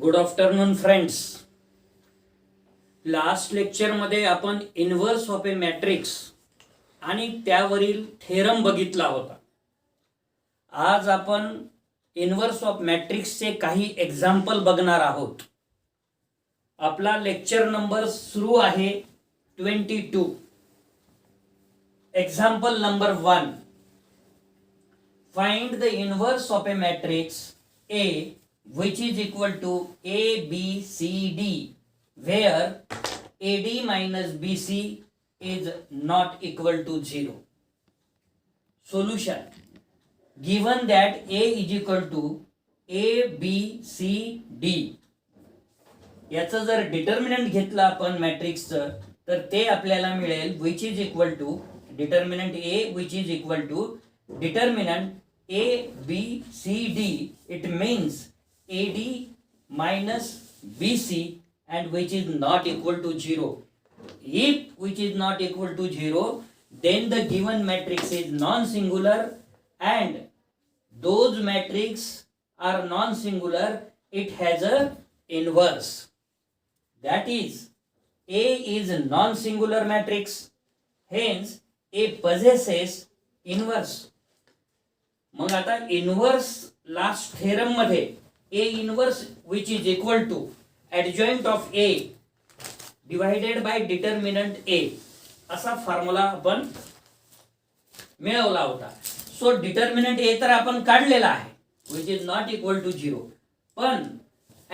Good afternoon friends. Last लेक्चरमध्ये आपण inverse of A matrix आणि त्यावरील थेरम बघितला होता. आज आपण इन्व्हर्स ऑफ मॅट्रिक्सचे काही एक्झाम्पल बघणार आहोत. आपला लेक्चर नंबर सुरू आहे 22. Example number 1. Find the inverse of A matrix A which is equal to A, B, C, D, where AD minus BC is not equal to 0. Solution. Given that A is equal to A, B, C, D, याचं जर determinant घेतलं आपण मॅट्रिक्सचं तर ते आपल्याला मिळेल which is equal to determinant A which is equal to determinant A, B, C, D. It means AD minus BC and which is not equal to 0. If which is not equal to 0, then the given matrix is non-singular, and those matrix are non-singular, it has a inverse. That is, A is a non-singular matrix, hence A possesses inverse. मग आता inverse last theorem मध्ये A inverse which is equal to adjoint of A divided by determinant A असा formula आपण मिळवला होता. So determinant A तर आपण काढलेला आहे which is not equal to 0. पण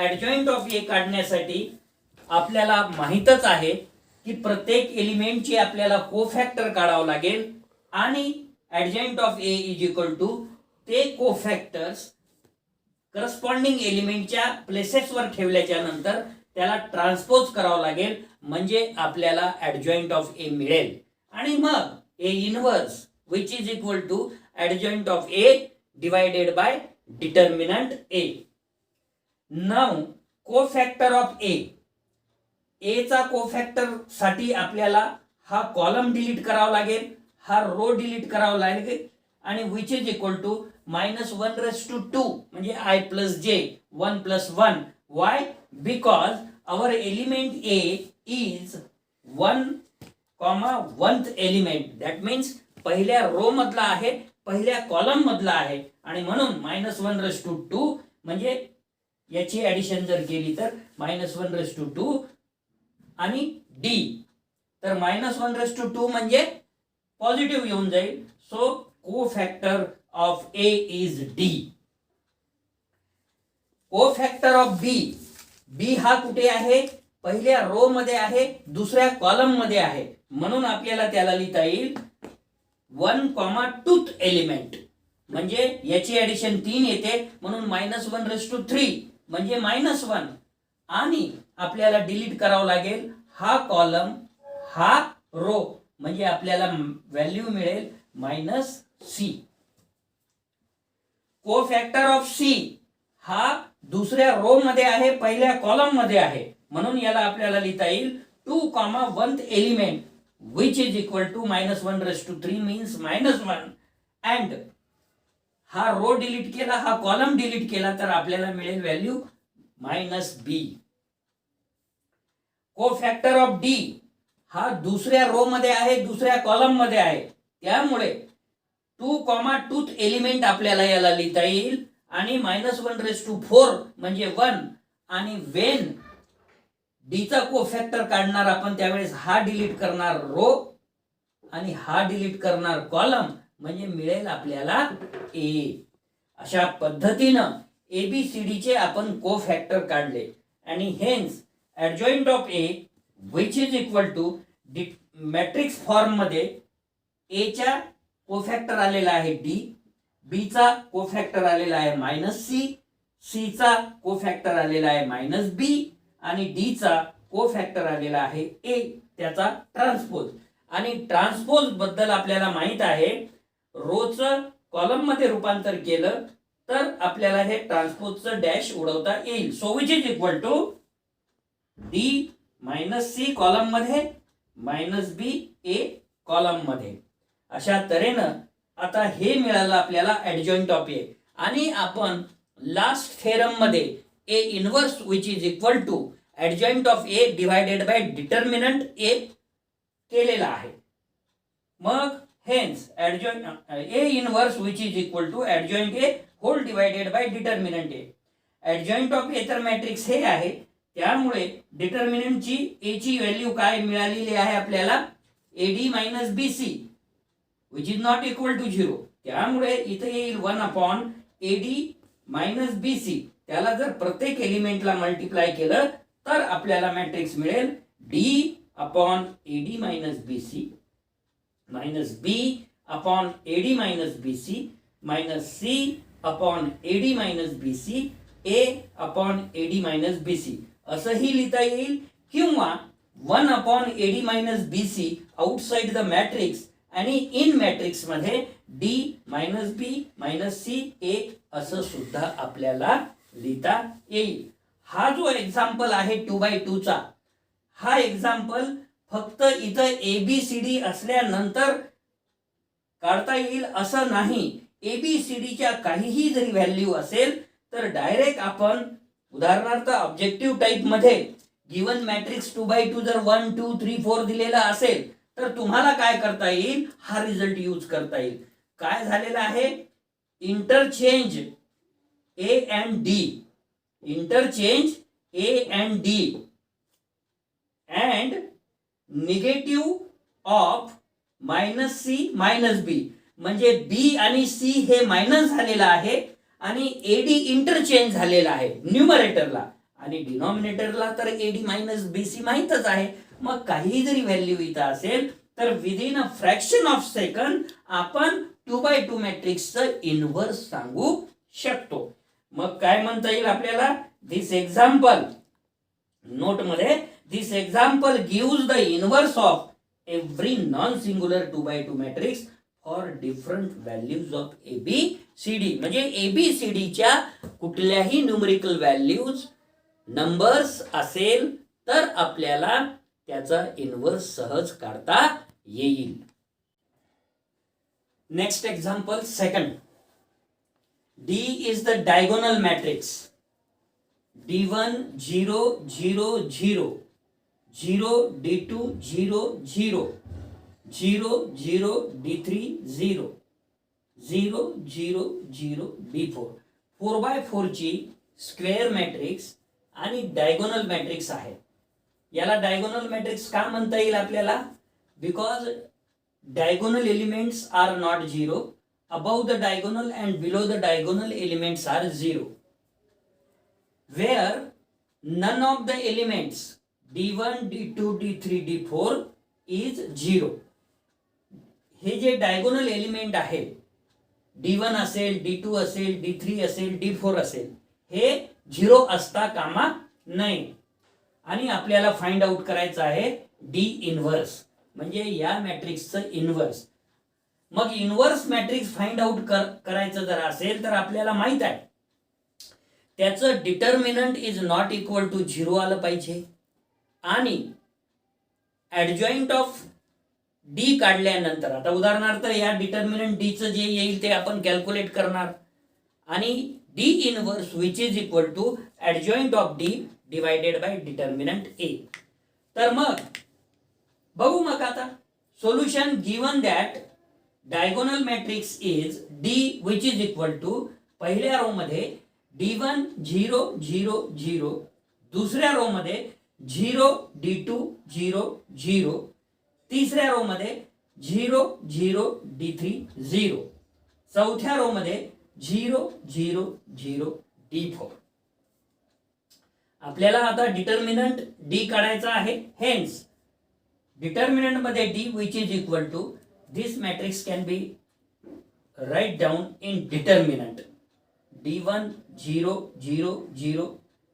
adjoint of A काढण्यासाठी आपल्याला माहितच आहे की प्रत्येक एलिमेंटची आपल्याला कोफॅक्टर काढावं लागेल आणि adjoint of A is equal to ते कोफॅक्टर्स करस्पॉन्डिंग एलिमेंटच्या प्लेसेसवर ठेवल्याच्या नंतर त्याला ट्रान्सपोज करावं लागेल म्हणजे आपल्याला ऍडजॉइंट ऑफ ए मिळेल आणि मग A inverse which is equal to adjoint of A divided by determinant A. Now cofactor of A. A चा कोफॅक्टर साठी आपल्याला हा कॉलम डिलीट करावा लागेल, हा रो डिलीट करावा लागेल आणि विच इज इक्वल टू -1/2 म्हणजे I plus j 1 plus 1. Why? Because our element A is 1th element. That means पहिल्या रो मधला आहे, पहिल्या कॉलम मधला आहे आणि म्हणून -1/2 म्हणजे याची ऍडिशन जर केली तर -1/2 आणि D तर -1/2 म्हणजे पॉझिटिव्ह येऊन जाईल. So cofactor of A is D. Cofactor of B. B हा कुठे आहे? पहिल्या रो मध्ये आहे, दुसऱ्या कॉलम मध्ये आहे, म्हणून आपल्याला त्याला लिहिता येईल 1, 2th एलिमेंट म्हणजे याची ऍडिशन 3 येते म्हणून -1/3 म्हणजे -1 आणि आपल्याला डिलीट करावं लागेल हा कॉलम हा रो म्हणजे आपल्याला व्हॅल्यू मिळेल -C. कोफॅक्टर ऑफ सी हा दुसऱ्या रो मध्ये आहे, पहिल्या कॉलम मध्ये आहे, म्हणून याला आपल्याला लिहिता येईल 2, 1th element which is equal to -1/3 means -1 and हा रो डिलीट केला, हा कॉलम डिलीट केला तर आपल्याला मिळेल व्हॅल्यू -B. कोफॅक्टर ऑफ डी हा दुसऱ्या रो मध्ये आहे, दुसऱ्या कॉलम मध्ये आहे, त्यामुळे 2, 2th एलिमेंट आपल्याला याला लिहिता येईल आणि -1/4 म्हणजे 1 आणि वेन डी चा कोफॅक्टर काढणार आपण त्यावेळेस हा डिलीट करणार रो आणि हा डिलीट करणार कॉलम म्हणजे मिळेल आपल्याला A. अशा पद्धतीनं ABCD चे आपण कोफॅक्टर काढले आणि hence adjoint of A which is equal to matrix form मध्ये A च्या कोफॅक्टर आलेला आहे D, B चा कोफॅक्टर आलेला आहे -C, C चा कोफॅक्टर आलेला आहे -B आणि D चा कोफॅक्टर आलेला आहे A. त्याचा ट्रान्सपोज आणि ट्रान्सपोज बद्दल आपल्याला माहित आहे रोचं कॉलम मध्ये रूपांतर केलं तर आपल्याला हे ट्रान्सपोजचं डॅश उडवता येईल. So which is equal to D -C column मध्ये -B A कॉलम मध्ये. अशा तऱ्हेनं आता हे मिळालं आपल्याला ऍडजॉइंट ऑफ ए आणि आपण लास्ट थेरम मध्ये A inverse which is equal to adjoint of A divided by determinant A केलेला आहे. मग hence adjoint A inverse which is equal to adjoint A whole divided by determinant A. Adjoint of A तर matrix हे आहे, त्यामुळे डिटर्मिनंटची ए ची value काय मिळालेली आहे आपल्याला, AD minus B C which is not equal to 0. त्यामुळे इथे येईल 1 upon eddy minus B C. त्याला जर प्रत्येक एलिमेंटला मल्टिप्लाय केलं तर आपल्याला मॅट्रिक्स मिळेल D upon eddy minus B C minus B upon eddy minus B C minus C upon eddy minus B C A upon eddy minus B C असंही लिहिता येईल. किंवा 1 upon eddy minus B C outside the matrix आणि in matrix मध्ये D minus B minus C A असं सुद्धा आपल्याला लिहिता येईल. हा जो एक्झाम्पल आहे 2x2 चा, हा एक्झाम्पल फक्त इथं एबीसीडी असल्यानंतर काढता येईल असं नाही. एबीसीडीच्या काहीही जरी व्हॅल्यू असेल तर डायरेक्ट आपण उदाहरणार्थ ऑब्जेक्टिव्ह टाइप मध्ये गिवन मॅट्रिक्स 2x2 जर 1 2 3 4 दिलेला असेल तर तुम्हाला काय करता येईल, हा रिझल्ट यूज करता येईल. काय झालेला आहे, interchange A and D, interchange A and D and negative of minus C minus B. म्हणजे बी आणि सी हे मायनस झालेला आहे आणि एडी इंटरचेंज झालेला आहे न्यूमरेटरला, आणि डिनॉमिनेटरला तर एडी मायनस बी सी माहीतच आहे. मग काही जरी व्हॅल्यू इथं असेल तर within a fraction of second आपण 2x2 मॅट्रिक्सचं इनव्हर्स सांगू शकतो. मग काय म्हणता येईल आपल्याला, दिस एक्झाम्पल नोट मध्ये, this example gives the inverse of every non singular 2x2 matrix for different values of A B C D. म्हणजे एबीसीडीच्या कुठल्याही न्यूमरिकल व्हॅल्यूज नंबर्स असेल तर आपल्याला त्याचा इनव्हर्स सहज काढता येईल. Next example second. D is the diagonal matrix D1 0 0 0 0 D2 0 0 0 0 D3 0 0 0 0 D4. 4x4 ची स्क्वेअर मॅट्रिक्स आणि डायगोनल मॅट्रिक्स आहे. याला डायगोनल मॅट्रिक्स का म्हणता येईल आपल्याला, because diagonal elements are not 0, above the diagonal and below the diagonal elements are 0, where none of the elements d1 d2 d3 d4 is 0. हे जे डायगोनल एलिमेंट आहे, d1 असेल d2 असेल d3 असेल d4 असेल, हे 0 असता कामा नये. आणि आपल्याला फाइंड आउट करायचं आहे डी इनव्हर्स, म्हणजे या मॅट्रिक्सचं इनव्हर्स. मग इनव्हर्स मॅट्रिक्स फाइंड आउट करायचं जर असेल तर आपल्याला माहित आहे त्याचं determinant is not equal to 0 आलं पाहिजे, आणि ऍडजॉइंट ऑफ डी काढल्यानंतर, आता उदाहरणार्थ या डिटर्मिनंट डी चं जे येईल ते आपण कॅल्क्युलेट करणार, आणि D inverse which is equal to adjoint of D divided by determinant A. तर मग बघू मग आता solution. Given that diagonal matrix is D which is equal to, पहिल्या रो मध्ये D1 0 0 0, दुसऱ्या रो मध्ये 0 D2 0 0, तिसऱ्या रो मध्ये 0 0 D3 0, चौथ्या रो मध्ये 0 0 0 D4. आपल्याला आता डिटर्मिनंट डी काढायचा आहे. हेन्स डिटर्मिनंट मध्ये D which is equal to, this matrix can be write down in determinant D1 0 0 0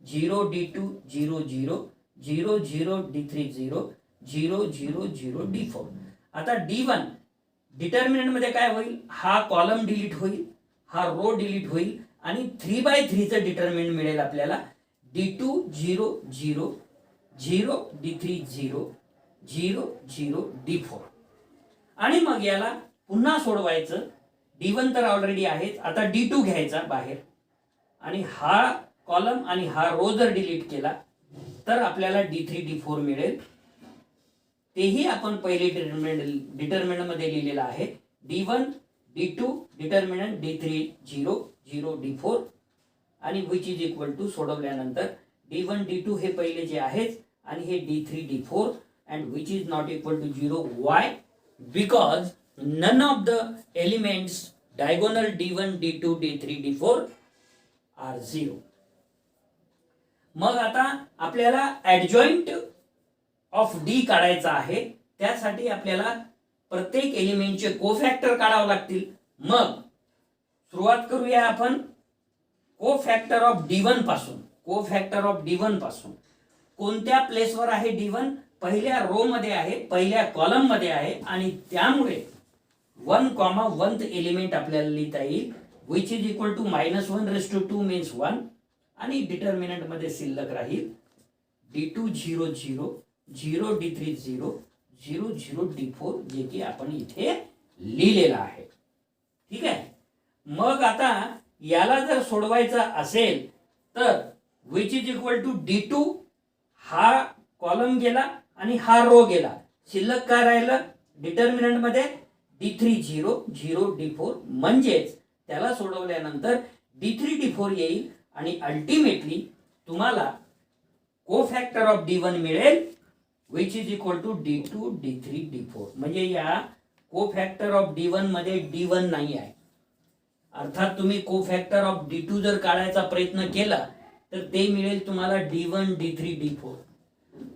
0 D2 0 0 0 0 D3 0 0 0 0 D4. आता D1 डिटर्मिनंट मध्ये काय होईल, हा कॉलम डिलीट होईल, हा रो डिलीट होईल, आणि 3/3 चं डिटर्मिनंट मिळेल आपल्याला D2 0 0 0 D3 0 0 0 D4. आणि मग याला पुन्हा सोडवायचं. D1 तर ऑलरेडी आहेच, आता D2 घ्यायचा बाहेर, आणि हा कॉलम आणि हा रो जर डिलीट केला तर आपल्याला D3 D4 मिळेल. तेही आपण पहिले डिटर्मिनंट मध्ये लिहिलेलं आहे. D1 D2 determinant D3 0 0 D4 आणि विच इज इक्वल टू सोडवल्यानंतर D1 D2 हे पहिले जे आहेत आणि हे D3 D4 and which is not equal to 0. Why? Because none of the elements diagonal D1 D2 D3 D4 are 0. मग आता आपल्याला ऍडजॉइंट ऑफ डी काढायचा आहे. त्यासाठी आपल्याला प्रत्येक एलिमेंटचे कोफॅक्टर काढावे लागतील. मग सुरुवात करूया आपण कोफॅक्टर ऑफ D1 पासून. कोफॅक्टर ऑफ D1 पासून कोणत्या प्लेसवर आहे D1? पहिल्या रो मध्ये आहे, पहिल्या कॉलम मध्ये आहे आणि त्यामुळे 1,1th एलिमेंट आपल्याला लिहिता येईल which is equal to -1/2 means 1 आणि डिटर्मिनंट मध्ये शिल्लक राहील D2 0 0 0 D3 0 0 0 D4 जे की आपण इथे लिहिलेलं आहे. ठीक आहे. मग आता याला जर सोडवायचा असेल तर which is equal to D2 हा कॉलम गेला आणि हा रो गेला. शिल्लक काय राहिलं डिटर्मिनंट मध्ये D3 0 0 D4 म्हणजेच त्याला सोडवल्यानंतर D3 D4 येईल आणि अल्टिमेटली तुम्हाला कोफॅक्टर ऑफ D1 मिळेल which is equal to D2 D3 D4. म्हणजे या कोफॅक्टर ऑफ D1 मध्ये D1 नाही आहे. अर्थात तुम्ही कोफॅक्टर ऑफ D2 जर काढायचा प्रयत्न केला तर ते मिळेल तुम्हाला D1 D3 D4.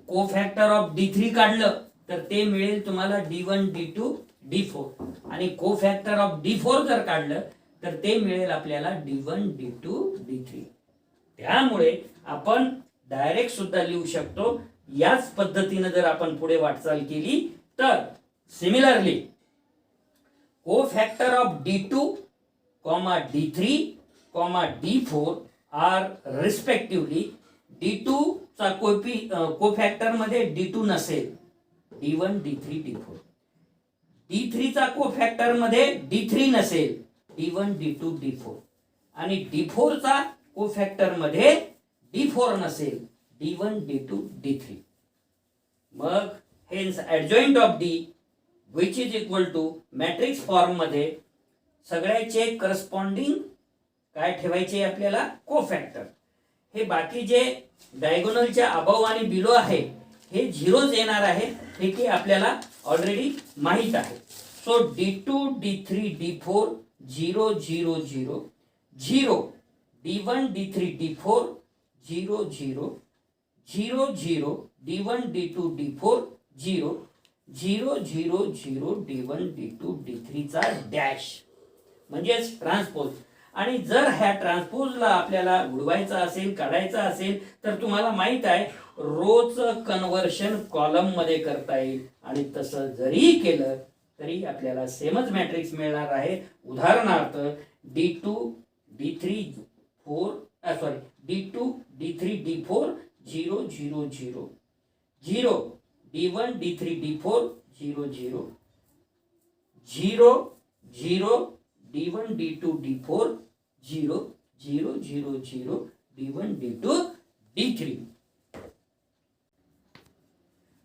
कोफॅक्टर of D3 काढलं तर ते मिळेल तुम्हाला D1 D2 D4 आणि कोफॅक्टर ऑफ D4 जर काढलं तर ते मिळेल आपल्याला D1 D2 D3. त्यामुळे आपण डायरेक्ट सुद्धा लिहू शकतो. याच पद्धतीने जर आपण पुढे वाटचाल केली तर similarly cofactor of D2, D3, D4 are respectively D2 चा कोफॅक्टर मध्ये D2 नसेल D1 D3 D4. D3 चा कोफॅक्टर मध्ये D3 नसेल D1 D2 D4 आणि D4 चा कोफॅक्टर मध्ये D4 नसेल D1 D2 D3. मग hence adjoint of D which is equal to matrix form मध्ये सगळ्याचे करस्पॉन्डिंग काय ठेवायचे आपल्याला कोफॅक्टर. हे बाकी जे डायगोनलच्या अबव आणि बिलो आहे हे झिरोज येणार आहे हे की आपल्याला ऑलरेडी माहित आहे. So D2 D3 D4 0 0 0 0 D1 D3 D4 0 0 0 0 D1 D2 D4 0 0 0 0 D1 D2 D3 चा डॅश म्हणजेच ट्रान्सपोज. आणि जर ह्या ट्रान्सपोजला आपल्याला उडवायचा असेल काढायचा असेल तर तुम्हाला माहित आहे रोचं कन्व्हर्शन कॉलम मध्ये करता येईल आणि तसं जरी केलं तरी आपल्याला सेमच मॅट्रिक्स मिळणार आहे. उदाहरणार्थ D2 D3 4 D2 D3 D4 0 0 0 0 D1 D3 D4 0 0 0 0 D1 D2 D4 0 0 0 0 D1 D2 D3.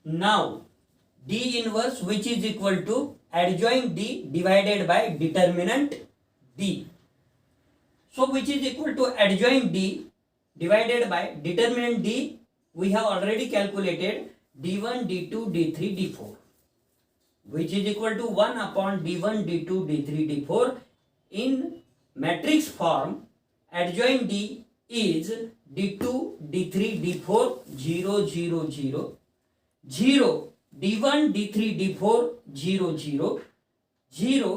Now D inverse which is equal to adjoint D divided by determinant D. So which is equal to adjoint D divided by determinant D. We have already calculated D1 D2 D3 D4 which is equal to 1 upon D1 D2 D3 D4. In matrix form adjoint D is D2 D3 D4 0 0 0 0 D1 D3 D4 0 0 0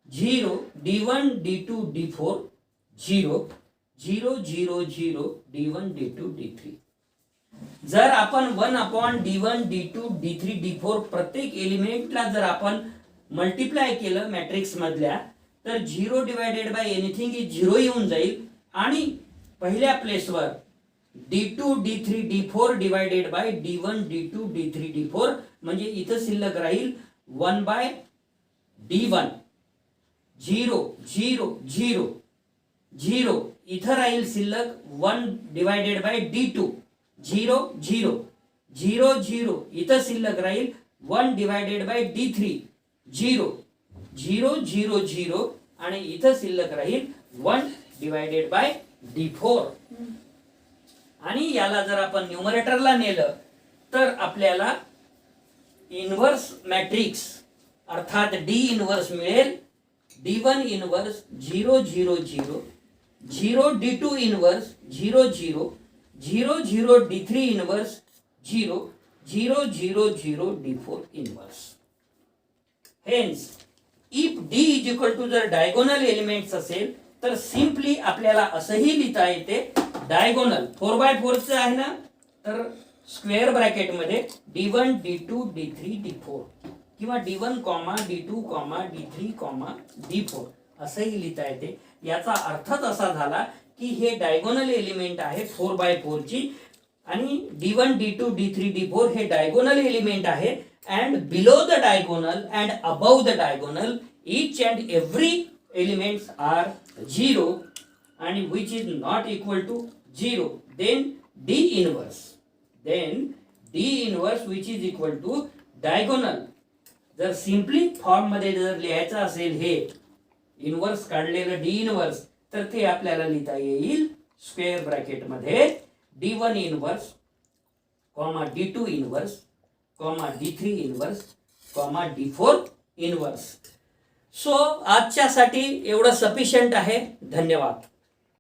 0 D1 D2 D4 0 0 0 0 D1 D2 D3. जर आपण 1 upon D1 D2 D3 D4 प्रत्येक एलिमेंटला जर आपण multiply केलं matrix मधल्या तर 0 divided by anything is 0 येऊन जाईल आणि पहिल्या प्लेसवर D2 D3 D4 divided by D1 D2 D3 D4 म्हणजे इथं शिल्लक राहील 1 बाय D1 0 0 0 0 इथं राहील शिल्लक 1 डिवायडेड बाय D2 0 0 0 0 इथं शिल्लक राहील 1 डिवायडेड बाय D3 0 0 0 0 आणि इथं शिल्लक राहील 1 डिवायडेड बाय D4 आणि याला जर आपण न्यूमरेटरला नेलं तर आपल्याला इन्व्हर्स मॅट्रिक्स अर्थात D इन्व्हर्स मिळेल D1 inverse 0 0 0 0 D2 inverse 0 0 0 0 D3 inverse 0 0 0 0 D4 inverse. Hence if D is equal to जर डायगोनल एलिमेंट्स असेल तर सिम्पली आपल्याला असंही लिहिता येते डायगोनल 4x4 चे आहे ना तर स्क्वेअर ब्रॅकेट मध्ये D1 D2 D3 D4 किंवा D1, D2, D3, D4 असंही लिहिता येते. याचा अर्थच असा झाला की हे डायगोनल एलिमेंट आहे 4x4 ची आणि D1 D2 D3 D4 हे डायगोनल एलिमेंट आहे and below the diagonal and above the diagonal each and every elements are 0 and which is not equal to 0 then D inverse which is equal to diagonal. जर simply form मध्ये जर लिहायचं असेल हे inverse काढलेलं D inverse तर ते आपल्याला लिहिता येईल स्क्वेअर ब्रॅकेट मध्ये D1 inverse D2 inverse D3 inverse D4 inverse. So आजच्यासाठी एवढं सफिशियंट आहे. धन्यवाद.